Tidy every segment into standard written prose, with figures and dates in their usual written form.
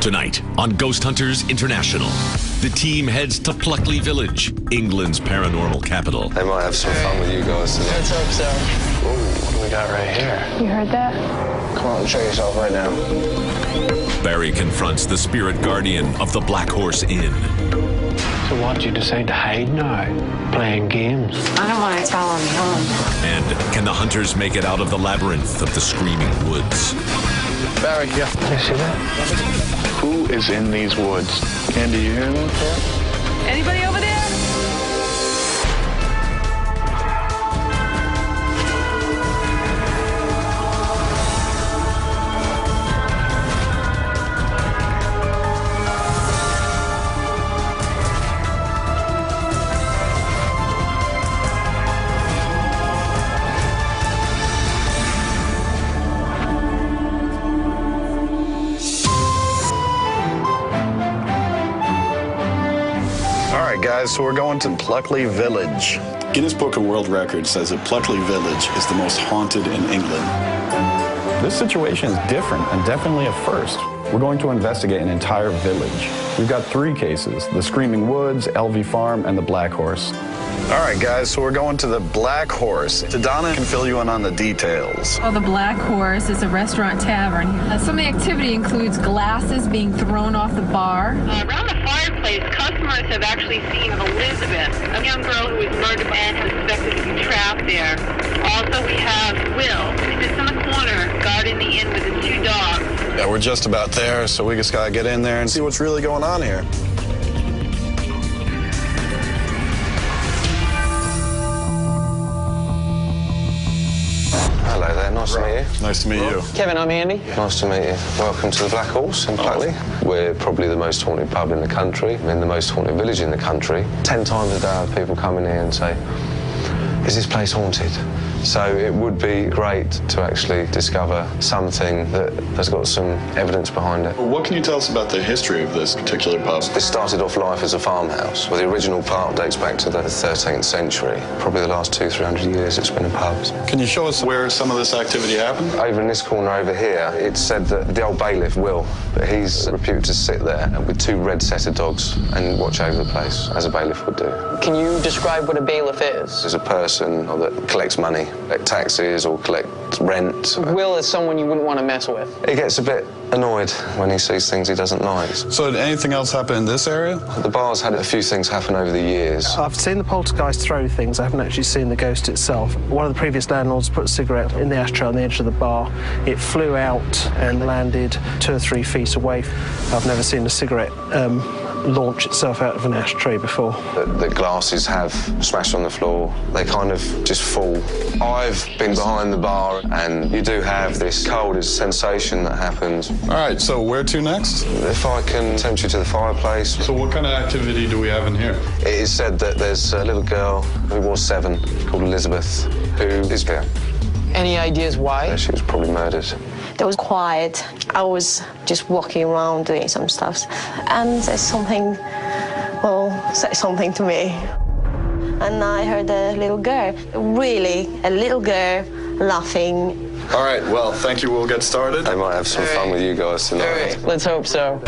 Tonight on Ghost Hunters International, the team heads to Pluckley Village, England's paranormal capital. They might have some fun with you guys tonight. Let's hope so. Ooh, what do we got right here? You heard that? Come on, show yourself right now. Barry confronts the spirit guardian of the Black Horse Inn. So what do you decide to hide now? Playing games? I don't want to tell him home. And can the hunters make it out of the labyrinth of the Screaming Woods? Barry, yeah. Can you see that? Who is in these woods? Andy, you hear that? Anybody over there? Guys, so we're going to Pluckley Village. Guinness Book of World Records says that Pluckley Village is the most haunted in England. This situation is different and definitely a first. We're going to investigate an entire village. We've got 3 cases: the Screaming Woods, LV Farm, and the Black Horse. All right, guys, so we're going to the Black Horse. Donna can fill you in on the details. Well, the Black Horse is a restaurant tavern. Some of the activity includes glasses being thrown off the bar. Around the fireplace, customers have actually seen Elizabeth, a young girl who was murdered and suspected to be trapped there. Also, we have Will. He's just in the corner, guarding the inn with his 2 dogs. Yeah, we're just about there, so we just gotta get in there and see what's really going on here. Hello there, nice to meet you. Nice to meet you. Kevin, I'm Andy. Nice to meet you. Welcome to the Black Horse in Pluckley. We're probably the most haunted pub in the country, and the most haunted village in the country. 10 times a day I have people come in here and say, is this place haunted? So it would be great to actually discover something that has got some evidence behind it. What can you tell us about the history of this particular pub? This started off life as a farmhouse. Well, the original park dates back to the 13th century. Probably the last 200-300 years it's been a pub. Can you show us where some of this activity happened? Over in this corner over here, it's said that the old bailiff, Will, that he's reputed to sit there with 2 red setter dogs and watch over the place, as a bailiff would do. Can you describe what a bailiff is? There's a person that collects money, collect taxes or collect rent. Will is someone you wouldn't want to mess with. He gets a bit annoyed when he sees things he doesn't like. So did anything else happen in this area? The bar's had a few things happen over the years. I've seen the poltergeist throw things. I haven't actually seen the ghost itself. One of the previous landlords put a cigarette in the ashtray on the edge of the bar. It flew out and landed 2 or 3 feet away. I've never seen a cigarette launch itself out of an ashtray before. The glasses have smashed on the floor. They kind of just fall. I've been behind the bar, and you do have this cold sensation that happens. All right, so where to next? If I can tempt you to the fireplace. So what kind of activity do we have in here? It is said that there's a little girl who was 7 called Elizabeth who is here. Any ideas why? She was probably murdered. It was quiet. I was just walking around doing some stuff, and there's something, well, said something to me. And I heard a little girl, really, a little girl laughing. All right, well, thank you. We'll get started. They might have some fun with you guys tonight. All right, let's hope so.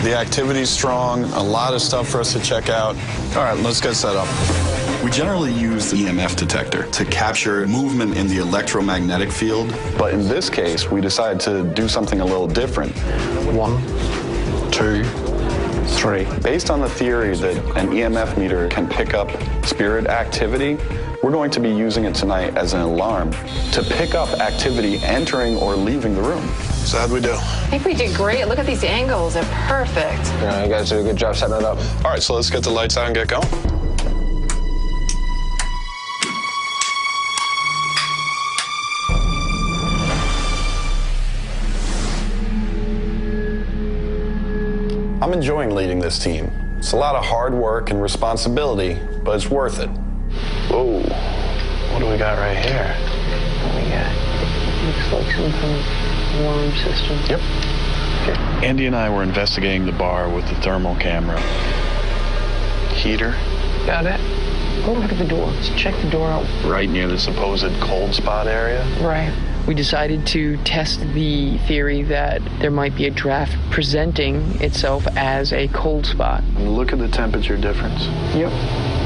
The activity's strong, a lot of stuff for us to check out. All right, let's get set up. We generally use the EMF detector to capture movement in the electromagnetic field. But in this case, we decided to do something a little different. 1, 2, 3. Based on the theory that an EMF meter can pick up spirit activity, we're going to be using it tonight as an alarm to pick up activity entering or leaving the room. So how'd we do? I think we did great. Look at these angles. They're perfect. You guys do a good job setting it up. All right, so let's get the lights out and get going. I'm enjoying leading this team. It's a lot of hard work and responsibility, but it's worth it. Whoa. What do we got right here? What do we got? Looks like some kind of alarm system. Yep. Okay. Andy and I were investigating the bar with the thermal camera. Heater. Got it. Go look at the door. Let's check the door out. Right near the supposed cold spot area. Right. we decided to test the theory that there might be a draft presenting itself as a cold spot. Look at the temperature difference. Yep.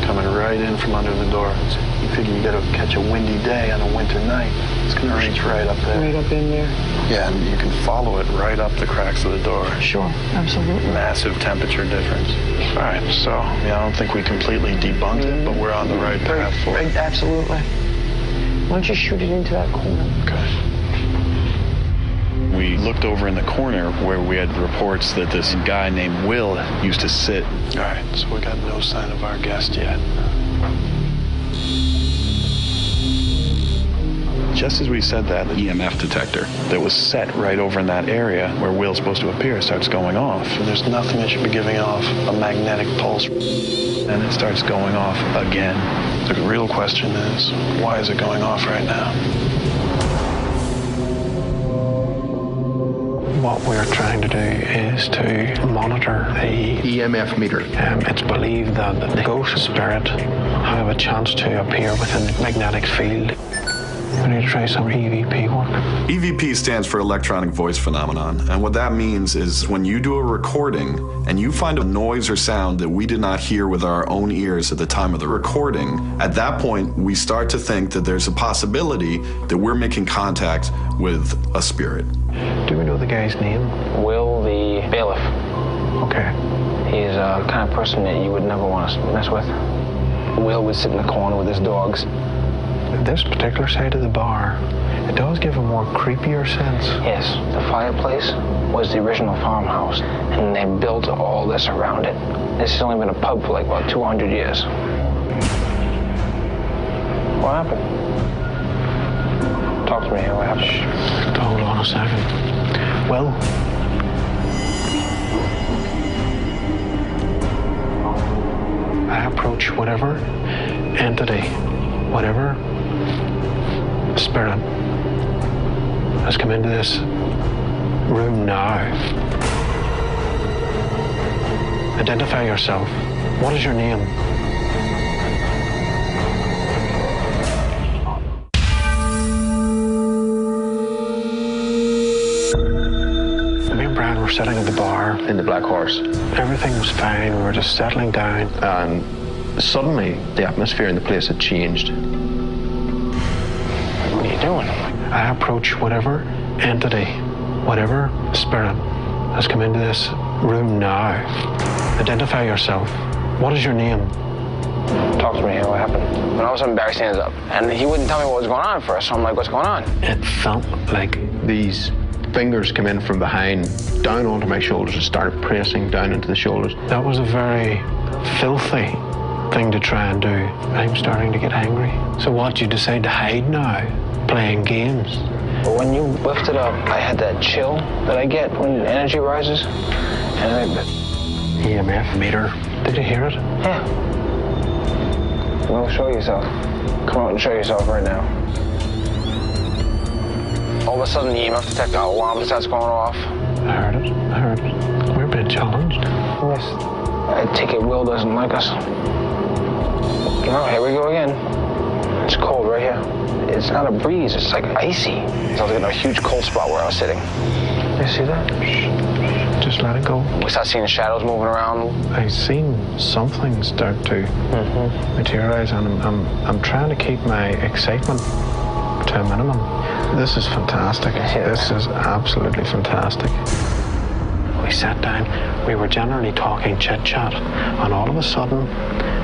Coming right in from under the door. You figure you gotta catch a windy day on a winter night. It's gonna reach right up there. Right up in there. Yeah, and you can follow it right up the cracks of the door. Sure, absolutely. Massive temperature difference. All right, so I don't think we completely debunked it, but we're on the right path for it. Absolutely. Why don't you shoot it into that corner? Okay. We looked over in the corner where we had reports that this guy named Will used to sit. All right, so we got no sign of our guest yet. Just as we said that, the EMF detector that was set right over in that area where Will's supposed to appear starts going off. And there's nothing that should be giving off a magnetic pulse. And it starts going off again. The real question is, why is it going off right now? What we're trying to do is to monitor the EMF meter. It's believed that the ghost spirit have a chance to appear within the magnetic field. We need to try some EVP work. EVP stands for electronic voice phenomenon, and what that means is when you do a recording and you find a noise or sound that we did not hear with our own ears at the time of the recording, at that point we start to think that there's a possibility that we're making contact with a spirit. Do we know the guy's name? Will, the bailiff. Okay. He's a kind of person that you would never want to mess with. Will would sit in the corner with his dogs. This particular side of the bar, it does give a more creepier sense. Yes, the fireplace was the original farmhouse, and they built all this around it. This has only been a pub for like about 200 years. What happened? Talk to me here, what happened? Hold on a second. Well, I approach whatever entity, whatever spirit has come into this room now. Identify yourself. What is your name? Me and Brian were sitting at the bar In the Black Horse. Everything was fine. We were just settling down. And suddenly, the atmosphere in the place had changed. What are you doing? I approach whatever entity, whatever spirit has come into this room now. Identify yourself. What is your name? Talk to me here, what happened? When all of a sudden Barry stands up, and he wouldn't tell me what was going on at first, so I'm like, what's going on? It felt like These fingers came in from behind, down onto my shoulders, and started pressing down into the shoulders. that was a very filthy thing to try and do. I'm starting to get angry. So what, you decide to hide now? Playing games? But when you lifted up, I had that chill that I get when energy rises. And EMF meter. Did you hear it? yeah. Well, show yourself. Come out and show yourself right now. All of a sudden, the EMF detector alarm starts going off. I heard it. I heard it. We're being challenged. Yes. I take it Will doesn't like us. Oh, here we go again. It's cold right here. It's not a breeze, it's like icy. I was in a huge cold spot where I was sitting. You see that? Just let it go. We start seeing shadows moving around. I've seen something start to materialize, and I'm trying to keep my excitement to a minimum. This is fantastic. This is absolutely fantastic. We sat down. We were generally talking chit-chat, and all of a sudden,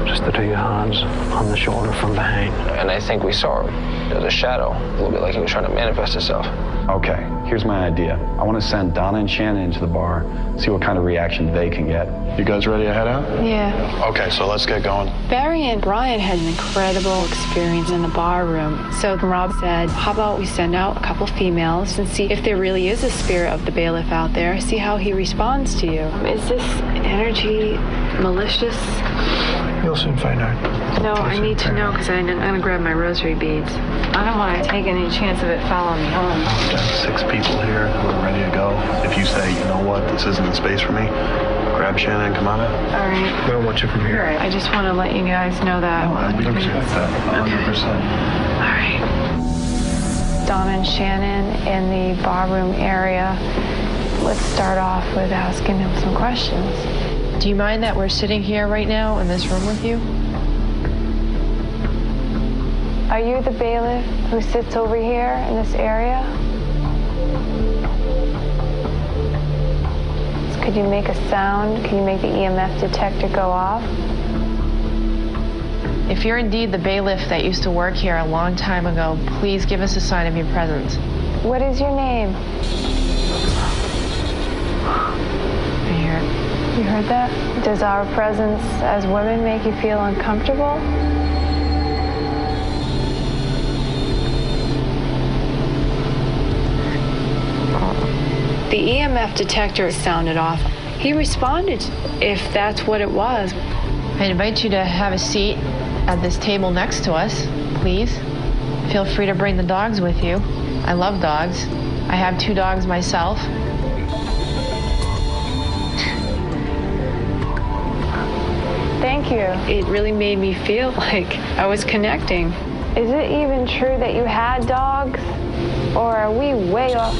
just the two hands on the shoulder from behind. And I think we saw him. There was a shadow, a little bit like he was trying to manifest itself. Okay, here's my idea. I want to send Donna and Shannon into the bar, see what kind of reaction they can get. You guys ready to head out? Yeah. Okay, so let's get going. Barry and Brian had an incredible experience in the bar room. So Rob said, how about we send out a couple females and see if there really is a spirit of the bailiff out there, see how he responds to you. Is this energy malicious? You'll soon find out. No, I need to know because I'm going to grab my rosary beads. I don't want to take any chance of it following me home. There's 6 people here who are ready to go. If you say, you know what, this isn't the space for me, grab Shannon and come on in. All right. We don't want you from here. I just want to let you guys know that. No, I respect that 100%. All right. Donna and Shannon in the barroom area. Let's start off with asking him some questions. Do you mind that we're sitting here right now in this room with you? Are you the bailiff who sits over here in this area? Could you make a sound? Can you make the EMF detector go off? If you're indeed the bailiff that used to work here a long time ago, please give us a sign of your presence. What is your name? I hear it. You heard that? Does our presence as women make you feel uncomfortable? The EMF detector sounded off. He responded, if that's what it was. I invite you to have a seat at this table next to us, please. Feel free to bring the dogs with you. I love dogs. I have 2 dogs myself. Thank you. It really made me feel like I was connecting. Is it even true that you had dogs? Or are we way off?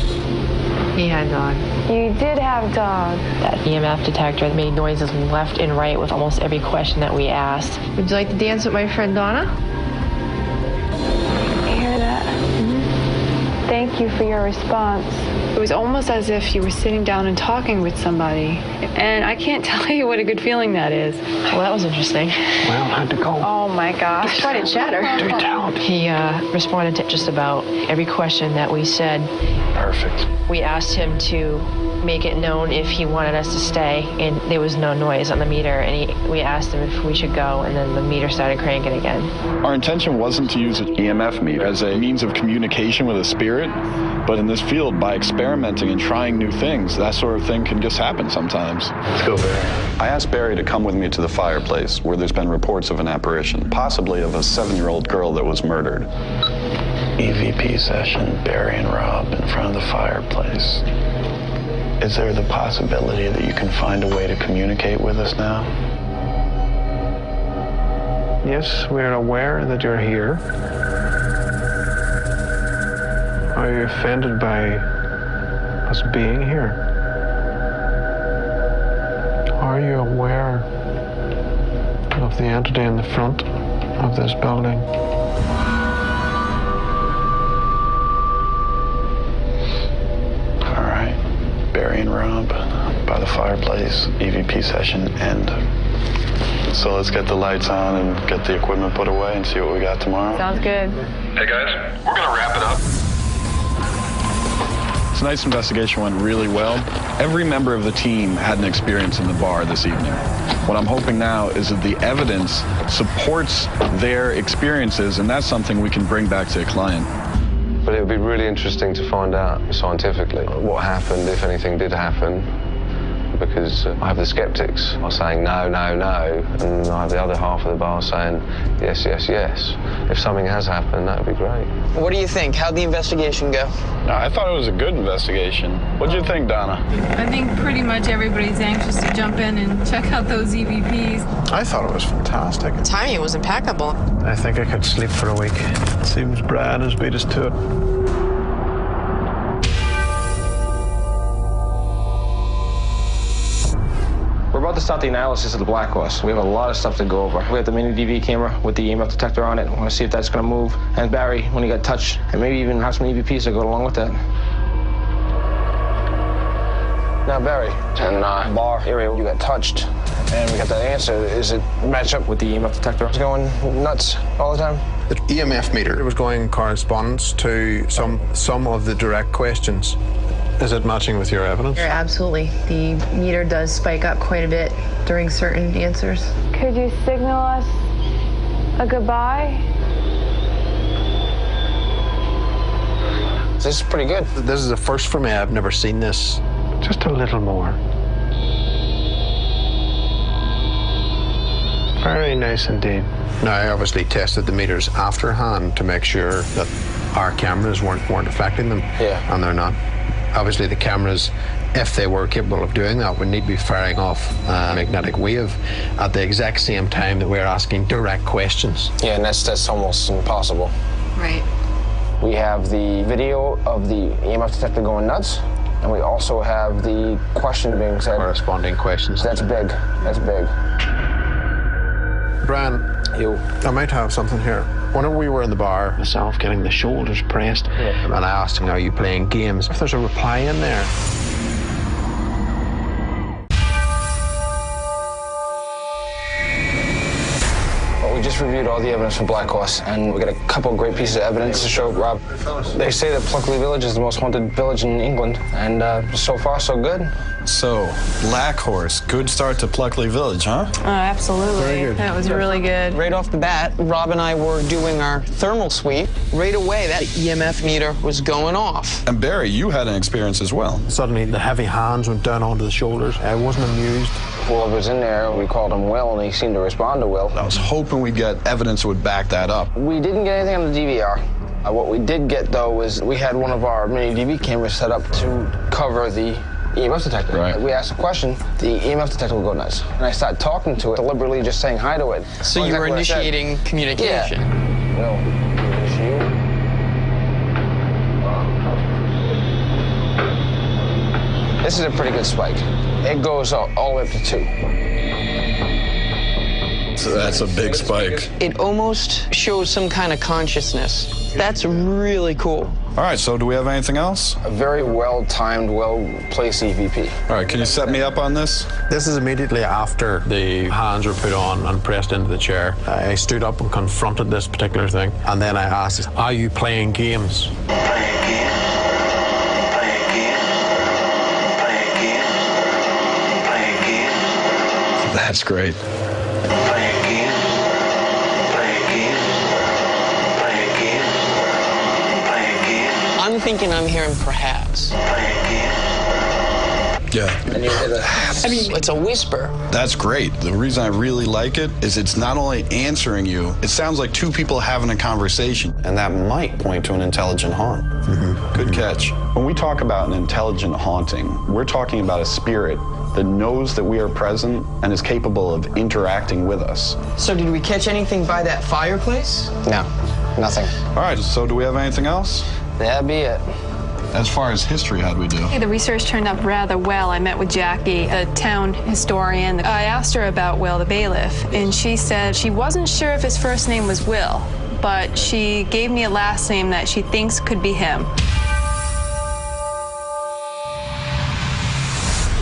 He had dogs. You did have dogs. That EMF detector made noises left and right with almost every question that we asked. Would you like to dance with my friend Donna? You hear that? Mm-hmm. Thank you for your response. It was almost as if you were sitting down and talking with somebody. And I can't tell you what a good feeling that is. Well, that was interesting. Well, how'd it go? Oh my gosh. Try to chatter. Do tell. He responded to just about every question that we said. Perfect. We asked him to make it known if he wanted us to stay, and there was no noise on the meter, and we asked him if we should go, and then the meter started cranking again. Our intention wasn't to use an EMF meter as a means of communication with a spirit, but in this field, by experimenting and trying new things, that sort of thing can just happen sometimes. Let's go, Barry. I asked Barry to come with me to the fireplace where there's been reports of an apparition, possibly of a 7-year-old girl that was murdered. EVP session, Barry and Rob in front of the fireplace. Is there the possibility that you can find a way to communicate with us now? Yes, we're aware that you're here. Are you offended by us being here? Are you aware of the entity in the front of this building? All right, Barry and Rob by the fireplace, EVP session end. So let's get the lights on and get the equipment put away and see what we got tomorrow. Sounds good. Hey guys, we're gonna wrap it up. Tonight's investigation went really well. Every member of the team had an experience in the bar this evening. What I'm hoping now is that the evidence supports their experiences, and that's something we can bring back to a client. But it would be really interesting to find out scientifically what happened, if anything did happen, because I have the skeptics are saying no, no, no, and I have the other half of the bar saying yes, yes, yes. If something has happened, that would be great. What do you think? How'd the investigation go? I thought it was a good investigation. What'd you think, Donna? I think pretty much everybody's anxious to jump in and check out those EVPs. I thought it was fantastic. The timing was impeccable. I think I could sleep for a week. It seems Brad has beat us to it. We're about to start the analysis of the Black Horse. We have a lot of stuff to go over. We have the mini DV camera with the EMF detector on it. We want to see if that's going to move. And Barry, when he got touched, and maybe even have some EVPs that go along with that. Now, Barry, in the bar area, you got touched, and we got that answer. Is it match up with the EMF detector? It's going nuts all the time? The EMF meter was going in correspondence to some of the direct questions. Is it matching with your evidence? Absolutely. The meter does spike up quite a bit during certain answers. Could you signal us a goodbye? This is pretty good. This is a first for me. I've never seen this. Just a little more. Very nice indeed. Now, I obviously tested the meters afterhand to make sure that our cameras weren't affecting them. Yeah. And they're not. Obviously, the cameras, if they were capable of doing that, would need to be firing off a magnetic wave at the exact same time that we're asking direct questions. Yeah, and that's almost impossible. Right. We have the video of the EMF detector going nuts, and we also have the question being said. Corresponding questions. That's big. That's big. Brian, I might have something here. Whenever we were in the bar, myself getting the shoulders pressed, and I asked him, are you playing games? If there's a reply in there. We just reviewed all the evidence for Black Horse, and we got a couple of great pieces of evidence to show Rob. They say that Pluckley Village is the most haunted village in England, and so far, so good. So, Black Horse, good start to Pluckley Village, huh? Absolutely. Very good. That was really good. Right off the bat, Rob and I were doing our thermal sweep. Right away, that EMF meter was going off. And Barry, you had an experience as well. Suddenly, the heavy hands went down onto the shoulders. I wasn't amused. Whoever was in there, we called him Will, and he seemed to respond to Will. I was hoping we'd get evidence that would back that up. We didn't get anything on the DVR. What we did get, though, was we had one of our mini DV cameras set up to cover the EMF detector. Right. We asked a question, the EMF detector will go nuts. And I started talking to it, deliberately just saying hi to it. So you were initiating communication. Yeah. Will, is this you? This is a pretty good spike. It goes all the way up to 2. So that's a big spike. It almost shows some kind of consciousness. That's really cool. All right, so do we have anything else? A very well-timed, well-placed EVP. All right, can you set me up on this? This is immediately after the hands were put on and pressed into the chair. I stood up and confronted this particular thing, and then I asked, are you playing games? That's great. I'm thinking I'm hearing perhaps. Yeah. And you hear the... I mean, it's a whisper. That's great. The reason I really like it is it's not only answering you, it sounds like two people having a conversation. And that might point to an intelligent haunt. Mm-hmm. Good catch. When we talk about an intelligent haunting, we're talking about a spirit that knows that we are present and is capable of interacting with us. So did we catch anything by that fireplace? No, nothing. All right, so do we have anything else? That'd be it. As far as history, how'd we do? Hey, the research turned up rather well. I met with Jackie, a town historian. I asked her about Will the bailiff, and she said she wasn't sure if his first name was Will, but she gave me a last name that she thinks could be him.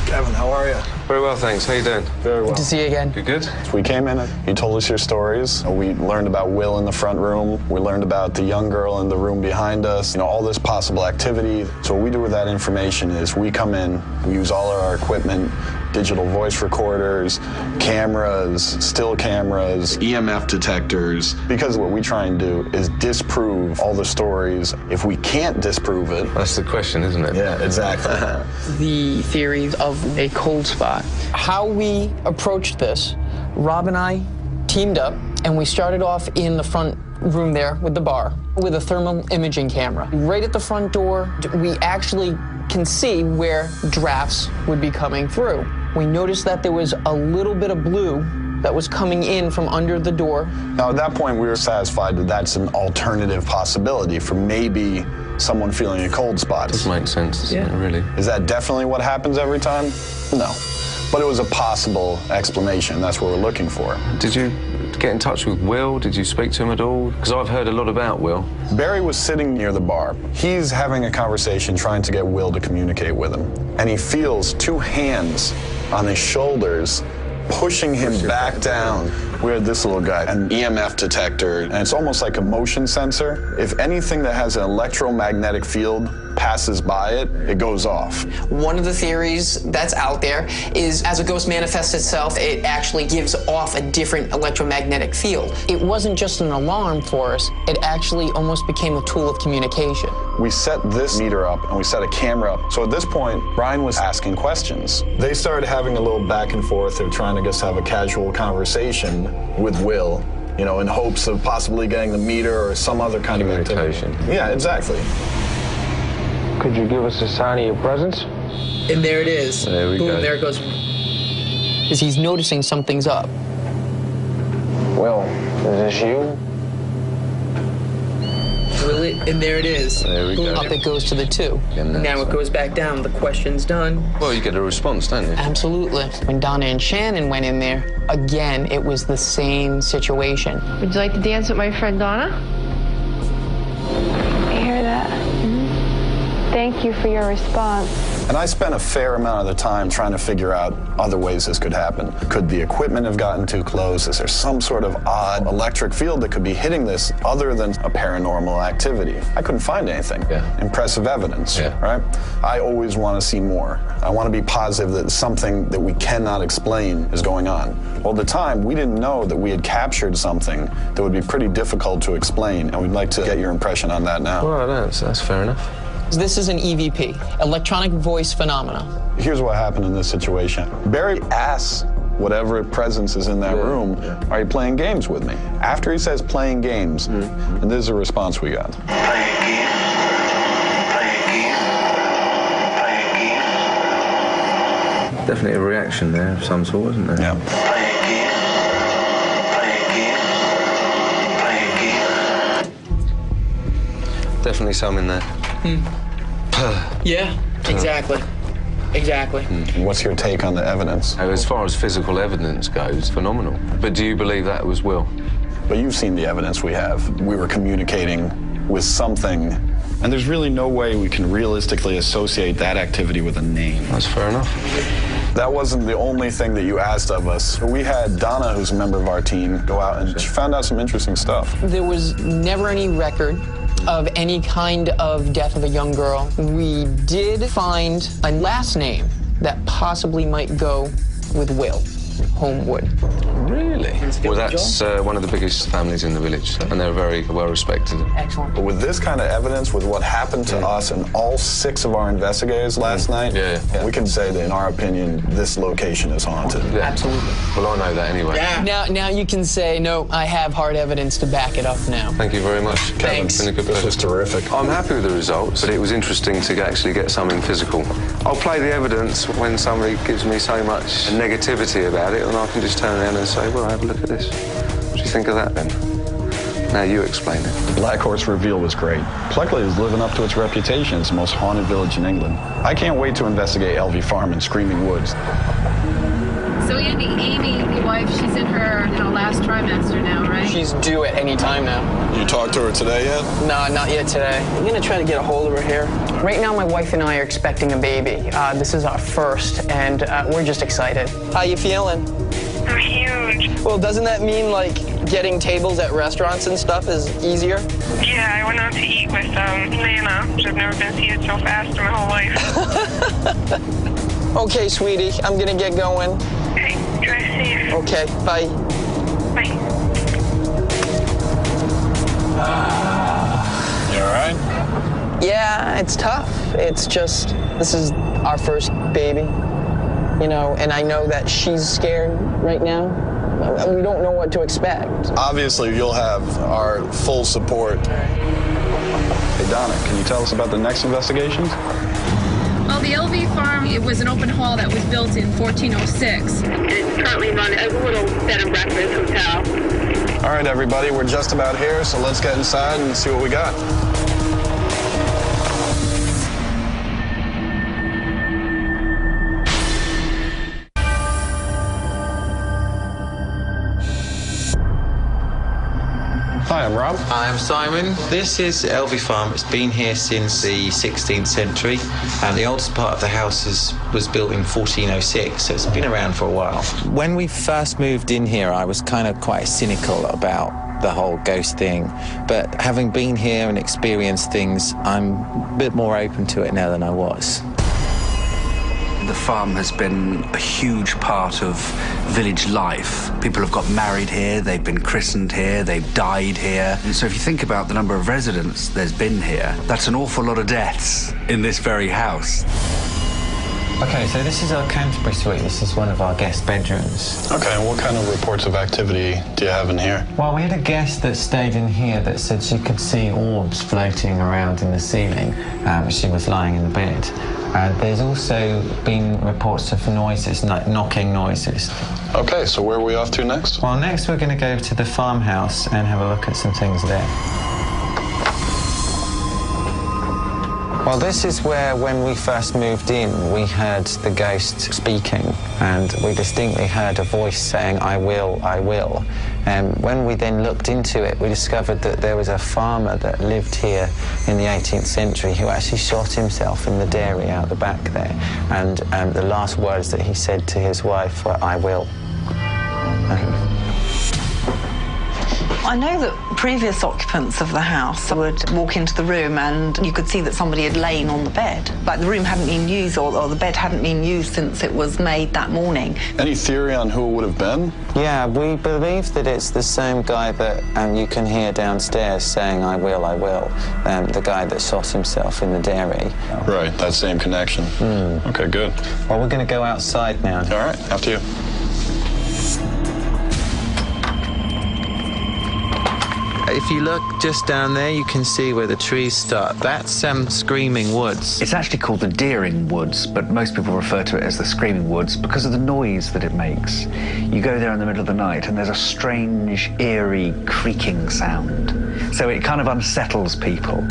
Gavin, how are you? Very well, thanks. How you doing? Very well. Good to see you again. You good? We came in, you told us your stories. We learned about Will in the front room. We learned about the young girl in the room behind us, all this possible activity. So what we do with that information is we come in, we use all of our equipment, digital voice recorders, cameras, still cameras, EMF detectors, because what we try and do is disprove all the stories. If we can't disprove it... That's the question, isn't it? Yeah, exactly. The theories of a cold spot. How we approached this, Rob and I teamed up, and we started off in the front room there with the bar with a thermal imaging camera. Right at the front door, we actually can see where drafts would be coming through. We noticed that there was a little bit of blue that was coming in from under the door. Now, at that point, we were satisfied that that's an alternative possibility for maybe someone feeling a cold spot. Does make sense, doesn't it, really? Is that definitely what happens every time? No. But it was a possible explanation. That's what we're looking for. Did you get in touch with Will? Did you speak to him at all? Because I've heard a lot about Will. Barry was sitting near the bar. He's having a conversation trying to get Will to communicate with him. And he feels two hands on his shoulders pushing him back down. We had this little guy, an EMF detector, and it's almost like a motion sensor. If anything that has an electromagnetic field passes by it, it goes off. One of the theories that's out there is as a ghost manifests itself, it actually gives off a different electromagnetic field. It wasn't just an alarm for us, it actually almost became a tool of communication. We set this meter up and we set a camera up. So at this point, Brian was asking questions. They started having a little back and forth. They were trying to just have a casual conversation with Will, in hopes of possibly getting the meter or some other kind of activity. Yeah, exactly. Could you give us a sign of your presence? And there it is. There we Boom, go. there it goes. Because he's noticing something's up. Will, is this you? And there it is. There we go. Up it goes to the 2. Now it goes back down. The question's done. Well, you get a response, don't you? Absolutely. When Donna and Shannon went in there, again, it was the same situation. Would you like to dance with my friend Donna? I hear that. Thank you for your response. And I spent a fair amount of the time trying to figure out other ways this could happen. Could the equipment have gotten too close? Is there some sort of odd electric field that could be hitting this other than a paranormal activity? I couldn't find anything. Impressive evidence, right? I always want to see more. I want to be positive that something that we cannot explain is going on. Well, at the time, we didn't know that we had captured something that would be pretty difficult to explain, and we'd like to get your impression on that now. Well, that's fair enough. This is an EVP, electronic voice phenomena. Here's what happened in this situation. Barry asks whatever presence is in that room, are you playing games with me? After he says playing games, and this is a response we got. Definitely a reaction there of some sort, isn't there? Yeah. Definitely some in there. Yeah, exactly. Exactly. And what's your take on the evidence? As far as physical evidence goes, phenomenal. But do you believe that was Will? But you've seen the evidence we have. We were communicating with something, and there's really no way we can realistically associate that activity with a name. That's fair enough. That wasn't the only thing that you asked of us. We had Donna, who's a member of our team, go out and she found out some interesting stuff. There was never any record of any kind of death of a young girl. We did find a last name that possibly might go with Will, Homewood. Really? Well, that's one of the biggest families in the village, and they're very well respected. Excellent. But with this kind of evidence, with what happened to us and all 6 of our investigators last night, we can say that, in our opinion, this location is haunted. Yeah. Absolutely. Well, I know that anyway. Yeah. Now you can say, no, I have hard evidence to back it up now. Thank you very much, Kevin. Thanks. It's been a good pleasure. This was terrific. I'm happy with the results, but it was interesting to actually get something physical. I'll play the evidence when somebody gives me so much negativity about it, and I can just turn around and say, well, have a look at this. What do you think of that, then? Now you explain it. The Black Horse reveal was great. Pluckley is living up to its reputation as the most haunted village in England. I can't wait to investigate LV Farm and Screaming Woods. So Amy, your wife, she's in her last trimester now, right? She's due at any time now. You talked to her today yet? No, not yet today. I'm gonna try to get a hold of her here. Right now, my wife and I are expecting a baby. This is our first, and we're just excited. How you feeling? I'm huge. Well, doesn't that mean, like, getting tables at restaurants and stuff is easier? Yeah, I went out to eat with Nana. I've never been seated so fast in my whole life. Okay, sweetie, I'm gonna get going. Okay, drive safe. Okay, bye. Bye. You all right? Yeah, it's tough. It's just, this is our first baby, you know, and I know that she's scared right now. We don't know what to expect. Obviously, you'll have our full support. Hey, Donna, can you tell us about the next investigations? Well, the LV Farm, it was an open hall that was built in 1406. And it's currently run as a little bed and breakfast hotel. All right, everybody, we're just about here, so let's get inside and see what we got. Hi, I'm Rob. Hi, I'm Simon. This is LV Farm. It's been here since the 16th century, and the oldest part of the house was built in 1406, so it's been around for a while. When we first moved in here, I was kind of quite cynical about the whole ghost thing, but having been here and experienced things, I'm a bit more open to it now than I was. The farm has been a huge part of village life. People have got married here, they've been christened here, they've died here. And so if you think about the number of residents there's been here, that's an awful lot of deaths in this very house. Okay, so this is our Canterbury suite. This is one of our guest bedrooms. Okay, and what kind of reports of activity do you have in here? Well, we had a guest that stayed in here that said she could see orbs floating around in the ceiling as she was lying in the bed. There's also been reports of noises, like knocking noises. Okay, so where are we off to next? Well, next we're going to go to the farmhouse and have a look at some things there. Well, this is where, when we first moved in, we heard the ghost speaking, and we distinctly heard a voice saying, "I will, I will." And when we then looked into it, we discovered that there was a farmer that lived here in the 18th century who actually shot himself in the dairy out the back there. And the last words that he said to his wife were, "I will." I know that previous occupants of the house would walk into the room and you could see that somebody had lain on the bed. Like the room hadn't been used or the bed hadn't been used since it was made that morning. Any theory on who it would have been? Yeah, we believe that it's the same guy that you can hear downstairs saying, "I will, I will." The guy that shot himself in the dairy. Right, that same connection. Okay, good. Well, we're going to go outside now. All right, after you. If you look just down there, you can see where the trees start. That's Screaming Woods. It's actually called the Deering Woods, but most people refer to it as the Screaming Woods because of the noise that it makes. You go there in the middle of the night and there's a strange, eerie, creaking sound. So it kind of unsettles people.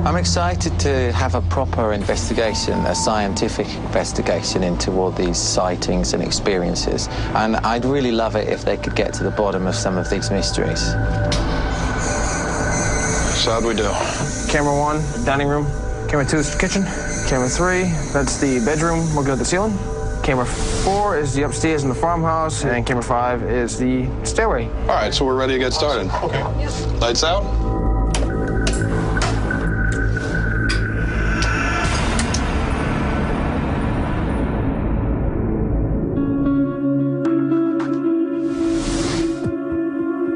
I'm excited to have a proper investigation, a scientific investigation into all these sightings and experiences. And I'd really love it if they could get to the bottom of some of these mysteries. So how'd we do? Camera 1, dining room. Camera 2 is the kitchen. Camera 3, that's the bedroom. We'll go to the ceiling. Camera 4 is the upstairs in the farmhouse, and camera 5 is the stairway. All right, so we're ready to get started. Okay. Lights out?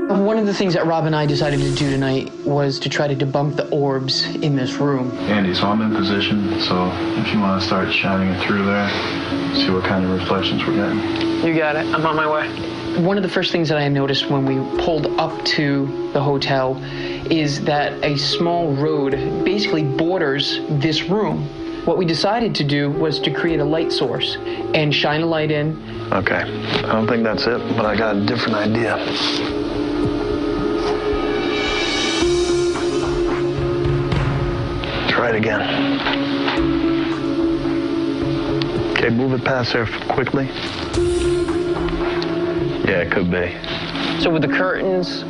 One of the things that Rob and I decided to do tonight was to try to debunk the orbs in this room. Andy, so I'm in position, so if you want to start shining it through there, see what kind of reflections we're getting. You got it. I'm on my way. One of the first things that I noticed when we pulled up to the hotel is that a small road basically borders this room. What we decided to do was to create a light source and shine a light in. Okay, I don't think that's it, but I got a different idea. Try it again. Okay, move it past there quickly. Yeah, it could be. So with the curtains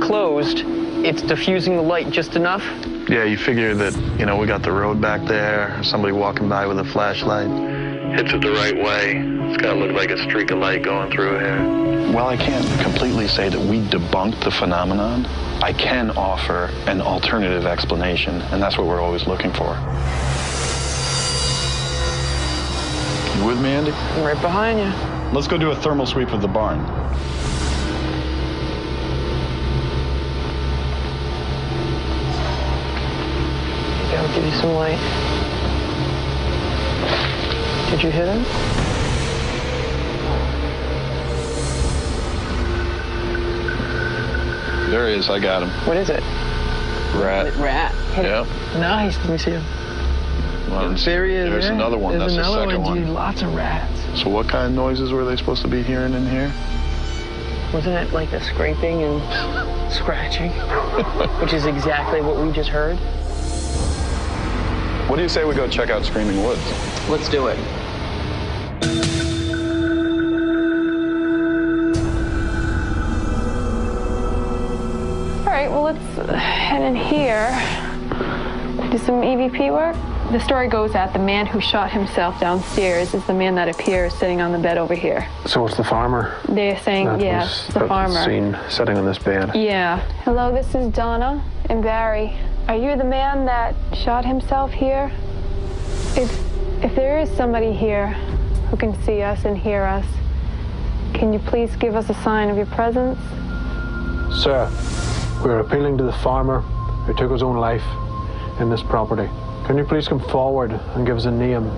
closed, it's diffusing the light just enough? Yeah, you figure that, you know, we got the road back there, somebody walking by with a flashlight. Hits it the right way. It's got to look like a streak of light going through here. While I can't completely say that we debunked the phenomenon, I can offer an alternative explanation, and that's what we're always looking for. You with me, Andy? I'm right behind you. Let's go do a thermal sweep of the barn. Okay, I'll give you some light. Did you hit him? There he is, I got him. What is it? Rat. Rat. Yep. Nice. Let me see him. Well, there he is. There's another one. There's That's the second one. one. Dude, lots of rats. So what kind of noises were they supposed to be hearing in here? Wasn't it like a scraping and scratching? Which is exactly what we just heard. What do you say we go check out Screaming Woods? Let's do it. All right, well, let's head in here, do some EVP work. The story goes that the man who shot himself downstairs is the man that appears sitting on the bed over here. So it's the farmer? They're saying, yes, the farmer. Seen sitting on this bed. Yeah. Hello, this is Donna and Barry. Are you the man that shot himself here? If there is somebody here who can see us and hear us, can you please give us a sign of your presence? Sir, we're appealing to the farmer who took his own life in this property. Can you please come forward and give us a name?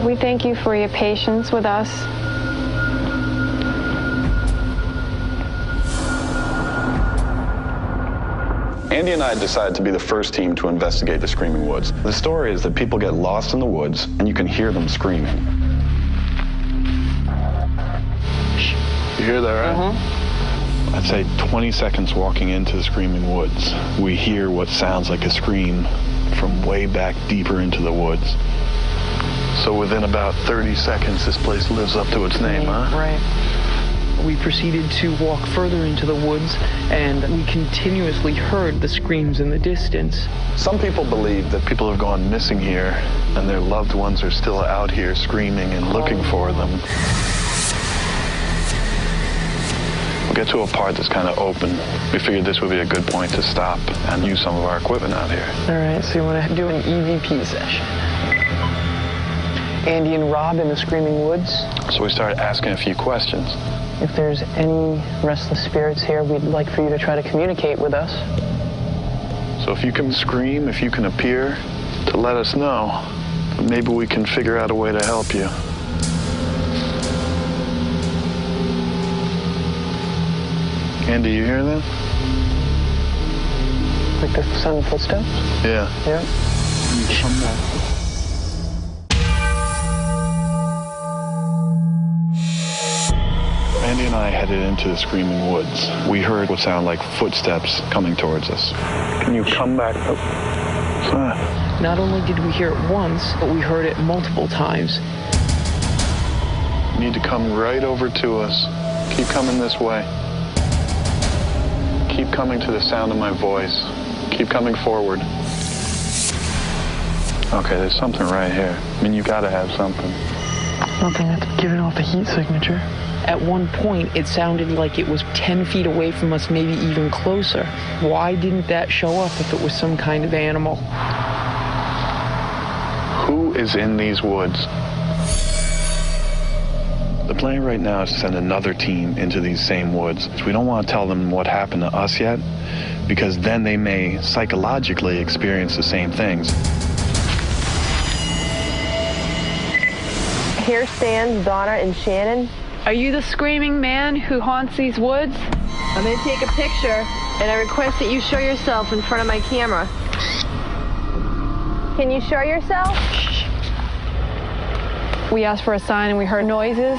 We thank you for your patience with us. Andy and I decided to be the first team to investigate the Screaming Woods. The story is that people get lost in the woods and you can hear them screaming. You hear that, right? I'd say 20 seconds walking into the Screaming Woods, we hear what sounds like a scream from way back deeper into the woods. So within about 30 seconds, this place lives up to its name, huh? Right. We proceeded to walk further into the woods, and we continuously heard the screams in the distance. Some people believe that people have gone missing here, and their loved ones are still out here screaming and looking for them. We'll get to a part that's kind of open. We figured this would be a good point to stop and use some of our equipment out here. All right, so you want to do an EVP session. Andy and Rob in the Screaming Woods. So we started asking a few questions. If there's any restless spirits here, we'd like for you to try to communicate with us. So if you can scream, if you can appear, to let us know, maybe we can figure out a way to help you. Andy, you hear that? Like the sound of footsteps? Yeah. Yeah. Andy and I headed into the Screaming Woods. We heard what sounded like footsteps coming towards us. Can you come back? What's that? Not only did we hear it once, but we heard it multiple times. You need to come right over to us. Keep coming this way. Keep coming to the sound of my voice. Keep coming forward. Okay, there's something right here. I mean, you gotta have something. Nothing that's giving off a heat signature. At one point, it sounded like it was 10 feet away from us, maybe even closer. Why didn't that show up if it was some kind of animal? Who is in these woods? The plan right now is to send another team into these same woods. We don't want to tell them what happened to us yet, because then they may psychologically experience the same things. Here stands Donna and Shannon. Are you the screaming man who haunts these woods? I'm going to take a picture, and I request that you show yourself in front of my camera. Can you show yourself? We asked for a sign and we heard noises.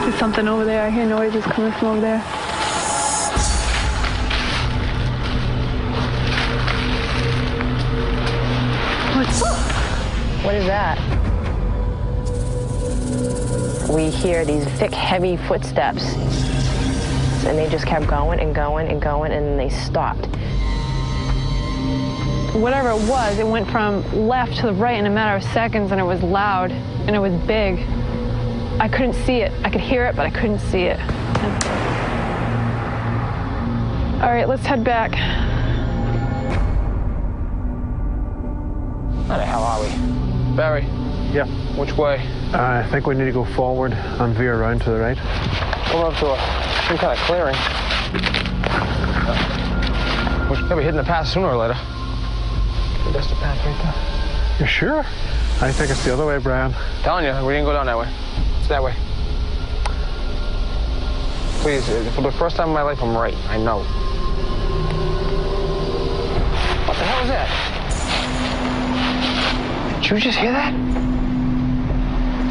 There's something over there. I hear noises coming from over there. What is that? We hear these thick, heavy footsteps, and they just kept going and going and going, and then they stopped. Whatever it was, it went from left to the right in a matter of seconds, and it was loud, and it was big. I couldn't see it. I could hear it, but I couldn't see it. All right, let's head back. Where the hell are we? Barry? Yeah. Which way? I think we need to go forward and veer around to the right. We're up to some kind of clearing. We should be hitting the path sooner or later. That's the path right there. You sure? I think it's the other way, Brian. Telling you, we didn't go down that way. It's that way. Please, for the first time in my life, I'm right. I know. What the hell is that? Did you just hear that?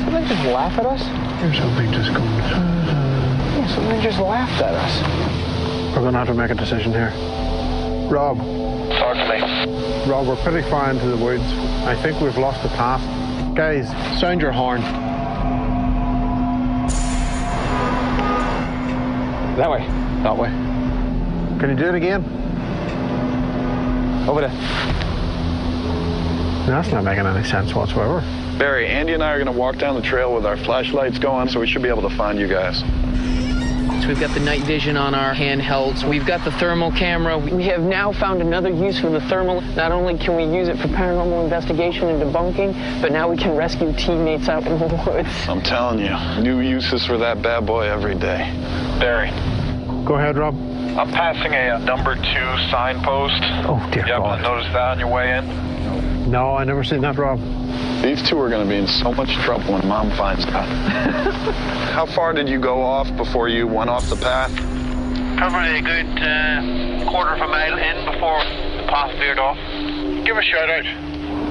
Something just laugh at us? There's something just going. Yeah, something just laughed at us. We're going to have to make a decision here. Rob. Talk to me. Rob, we're pretty far into the woods. I think we've lost the path. Guys, sound your horn. That way. That way. Can you do it again? Over there. That's not making any sense whatsoever. Barry, Andy and I are going to walk down the trail with our flashlights going, so we should be able to find you guys. So we've got the night vision on our handhelds. We've got the thermal camera. We have now found another use for the thermal. Not only can we use it for paranormal investigation and debunking, but now we can rescue teammates out in the woods. I'm telling you, new uses for that bad boy every day. Barry. Go ahead, Rob. I'm passing a number 2 signpost. Oh, dear You God. haven't noticed that on your way in? No, I never seen that, Rob. These two are going to be in so much trouble when Mom finds out. How far did you go off before you went off the path? Probably a good quarter of a mile in before the path veered off. Give a shout out.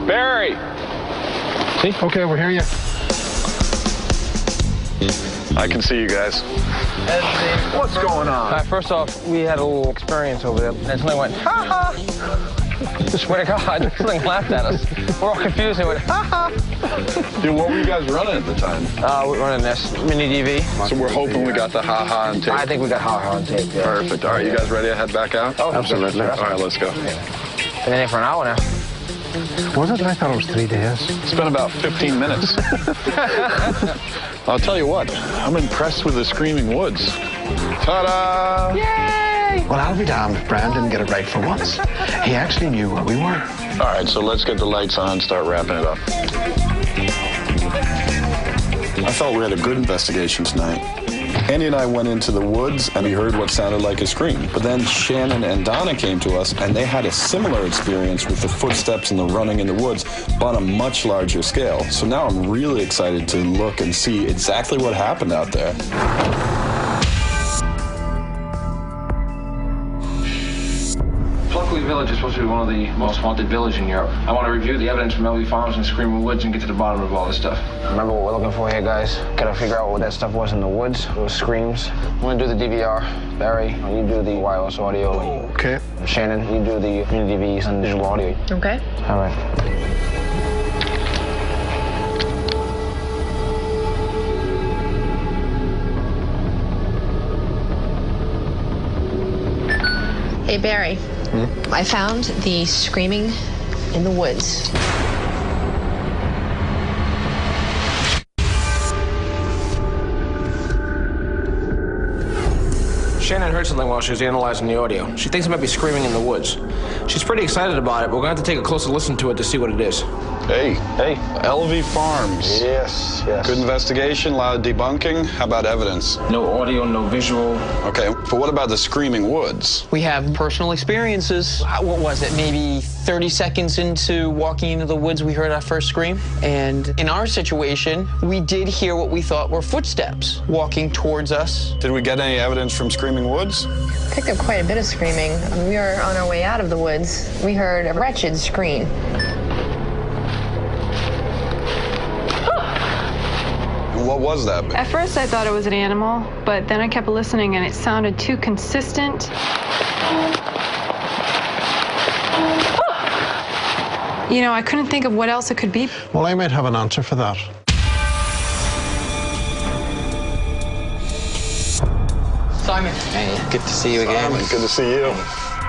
Barry! See? Okay, we hear you. I can see you guys. What's going on? First off, we had a little experience over there, and something went, ha ha! I swear to God, something laughed at us. We're all confused, and went, ha ha! Dude, what were you guys running at the time? We're running this mini DV. So we're hoping we got the ha ha on tape? I think we got ha ha on tape, yeah. Perfect. All right, you guys ready to head back out? Oh, absolutely. All right, let's go. Been in here for an hour now. Was it? I thought it was 3 days. It's been about 15 minutes. I'll tell you what, I'm impressed with the Screaming Woods. Ta-da! Yay! Well, I'll be damned if Brian didn't get it right for once. He actually knew where we were. All right, so let's get the lights on, start wrapping it up. I felt we had a good investigation tonight. Andy and I went into the woods and we heard what sounded like a scream. But then Shannon and Donna came to us and they had a similar experience with the footsteps and the running in the woods, but on a much larger scale. So now I'm really excited to look and see exactly what happened out there. Pluckley Village is supposed to be one of the most haunted villages in Europe. I want to review the evidence from LV Farms and Screaming Woods and get to the bottom of all this stuff. Remember what we're looking for here, guys? Gotta figure out what that stuff was in the woods. Those screams. I'm gonna do the DVR. Barry, you do the wireless audio. Okay. Shannon, you do the mini DVs and digital audio. Okay. All right. Hey, Barry. I found the screaming in the woods. Shannon heard something while she was analyzing the audio. She thinks it might be screaming in the woods. She's pretty excited about it, but we're going to have to take a closer listen to it to see what it is. Hey. LV Farms. Yes. Good investigation, a lot of debunking. How about evidence? No audio, no visual. Okay, but what about the Screaming Woods? We have personal experiences. What was it, maybe 30 seconds into walking into the woods, we heard our first scream. And in our situation, we did hear what we thought were footsteps walking towards us. Did we get any evidence from Screaming Woods? Picked up quite a bit of screaming. We were on our way out of the woods. We heard a wretched scream. What was that? At first I thought it was an animal, but then I kept listening and it sounded too consistent. You know, I couldn't think of what else it could be. Well, I might have an answer for that. Simon. Hey, good to see you again. Simon, good to see you.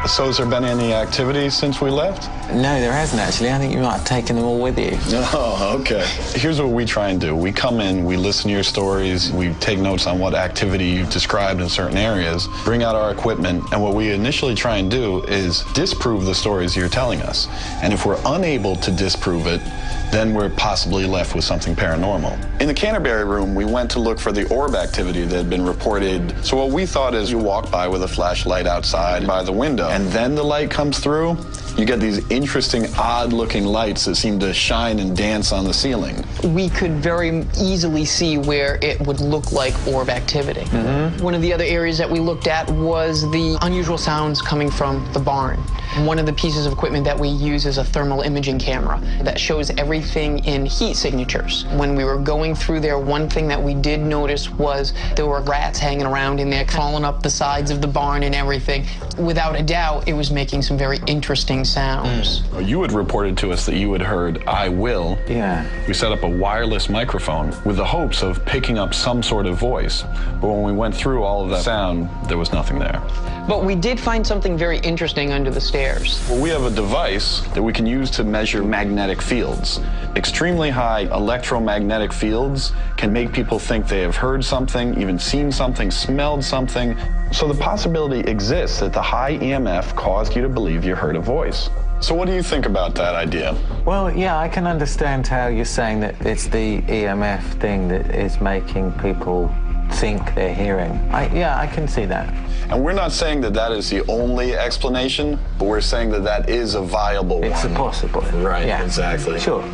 So has there been any activity since we left? No, there hasn't actually. I think you might have taken them all with you. Oh, okay. Here's what we try and do. We come in, we listen to your stories, we take notes on what activity you've described in certain areas, bring out our equipment, and what we initially try and do is disprove the stories you're telling us. And if we're unable to disprove it, then we're possibly left with something paranormal. In the Canterbury room, we went to look for the orb activity that had been reported. So what we thought is you walk by with a flashlight outside by the window, and then the light comes through, you get these interesting, odd-looking lights that seem to shine and dance on the ceiling. We could very easily see where it would look like orb activity. One of the other areas that we looked at was the unusual sounds coming from the barn. One of the pieces of equipment that we use is a thermal imaging camera that shows everything in heat signatures. When we were going through there, one thing that we did notice was there were rats hanging around in there, crawling up the sides of the barn and everything. Without a doubt, it was making some very interesting sounds. You had reported to us that you had heard "I will." Yeah. We set up a wireless microphone with the hopes of picking up some sort of voice. But when we went through all of that sound, there was nothing there. But we did find something very interesting under the stairs. Well, we have a device that we can use to measure magnetic fields. Extremely high electromagnetic fields can make people think they have heard something, even seen something, smelled something. So the possibility exists that the high EMF caused you to believe you heard a voice. So what do you think about that idea? Well, yeah, I can understand how you're saying that it's the EMF thing that is making people think they're hearing. Yeah, I can see that. And we're not saying that that is the only explanation, but we're saying that that is a viable one. It's a possible. Right, yeah. Exactly. Sure.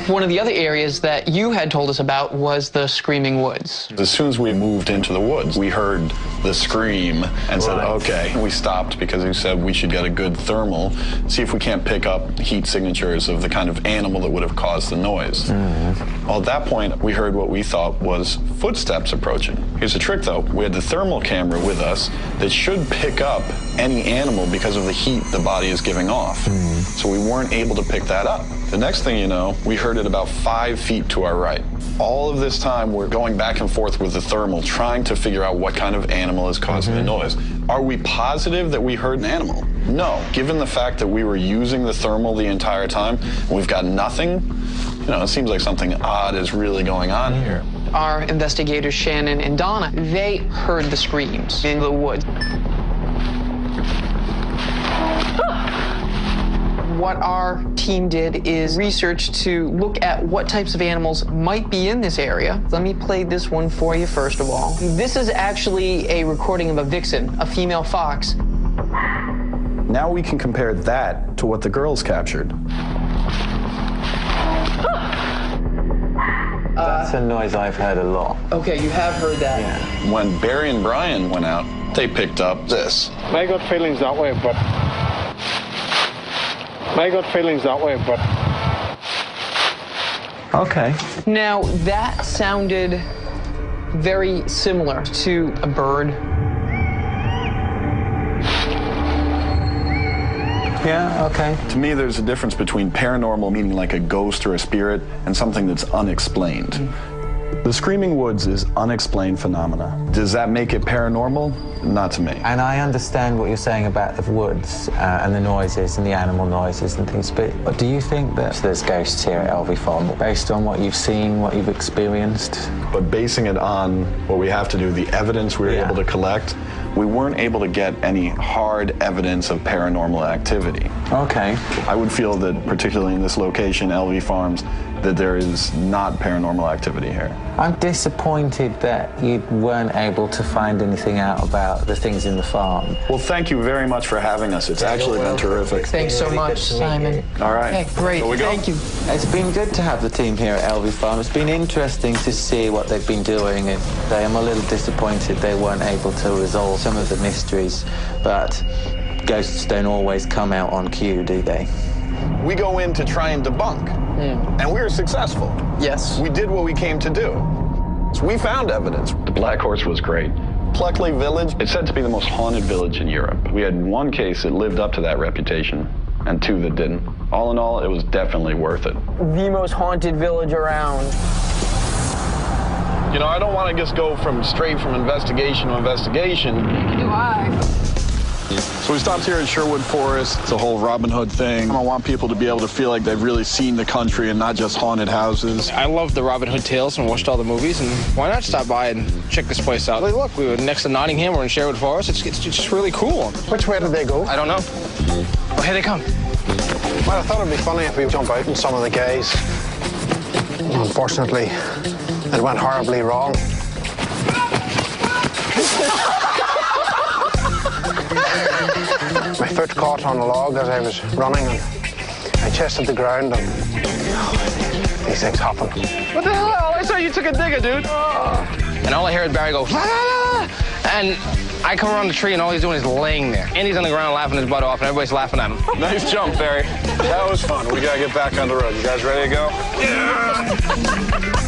One of the other areas that you had told us about was the Screaming Woods. As soon as we moved into the woods, we heard the scream and said, okay. We stopped because he said we should get a good thermal, see if we can't pick up heat signatures of the kind of animal that would have caused the noise. Well, at that point, we heard what we thought was footsteps approaching. Here's the trick, though. We had the thermal camera with us that should pick up any animal because of the heat the body is giving off. So we weren't able to pick that up. The next thing you know, we heard it about 5 feet to our right. All of this time, we're going back and forth with the thermal, trying to figure out what kind of animal is causing the noise. Are we positive that we heard an animal? No. Given the fact that we were using the thermal the entire time, and we've got nothing, you know, it seems like something odd is really going on here. Our investigators, Shannon and Donna, they heard the screams in the woods. What our team did is research to look at what types of animals might be in this area. Let me play this one for you first of all. This is actually a recording of a vixen, a female fox. Now we can compare that to what the girls captured. That's a noise I've heard a lot. Okay, you have heard that. Yeah. When Barry and Brian went out, they picked up this. My gut feeling's that way, but... My gut feeling's that way, but... Okay. Now, that sounded very similar to a bird. Yeah, okay. To me, there's a difference between paranormal, meaning like a ghost or a spirit, and something that's unexplained. The Screaming Woods is unexplained phenomena. Does that make it paranormal? Not to me. And I understand what you're saying about the woods and the noises and the animal noises and things, but do you think that there's ghosts here at LV Farm based on what you've seen, what you've experienced? But basing it on what we have to do, the evidence we were able to collect, we weren't able to get any hard evidence of paranormal activity. Okay. I would feel that, particularly in this location, LV Farms, that there is not paranormal activity here. I'm disappointed that you weren't able to find anything out about the things in the farm. Well, thank you very much for having us. It's actually been terrific. Thanks so much, Simon. All right. Okay, great. Here we go. Thank you. It's been good to have the team here at LV Farm. It's been interesting to see what they've been doing. And I am a little disappointed they weren't able to resolve some of the mysteries, but ghosts don't always come out on cue, do they? We go in to try and debunk, and we were successful. Yes. We did what we came to do. So we found evidence. The Black Horse was great. Pluckley Village, it's said to be the most haunted village in Europe. We had one case that lived up to that reputation, and 2 that didn't. All in all, it was definitely worth it. The most haunted village around. You know, I don't want to just go straight from investigation to investigation. Do I? So we stopped here in Sherwood Forest. It's a whole Robin Hood thing. I want people to be able to feel like they've really seen the country and not just haunted houses. I love the Robin Hood tales and watched all the movies, and why not stop by and check this place out? Like, look, we were next to Nottingham, we're in Sherwood Forest. It's just really cool. Which way did they go? I don't know. Well, here they come. Well, I thought it'd be funny if we jump out in some of the gays. Unfortunately, it went horribly wrong. My foot caught on a log as I was running, and I chested the ground, and these things happen. What the hell? I saw you took a digger, dude. And all I hear is Barry go, la, la, la. And I come around the tree, and all he's doing is laying there. And he's on the ground laughing his butt off, and everybody's laughing at him. Nice jump, Barry. That was fun. We gotta get back on the road. You guys ready to go? Yeah.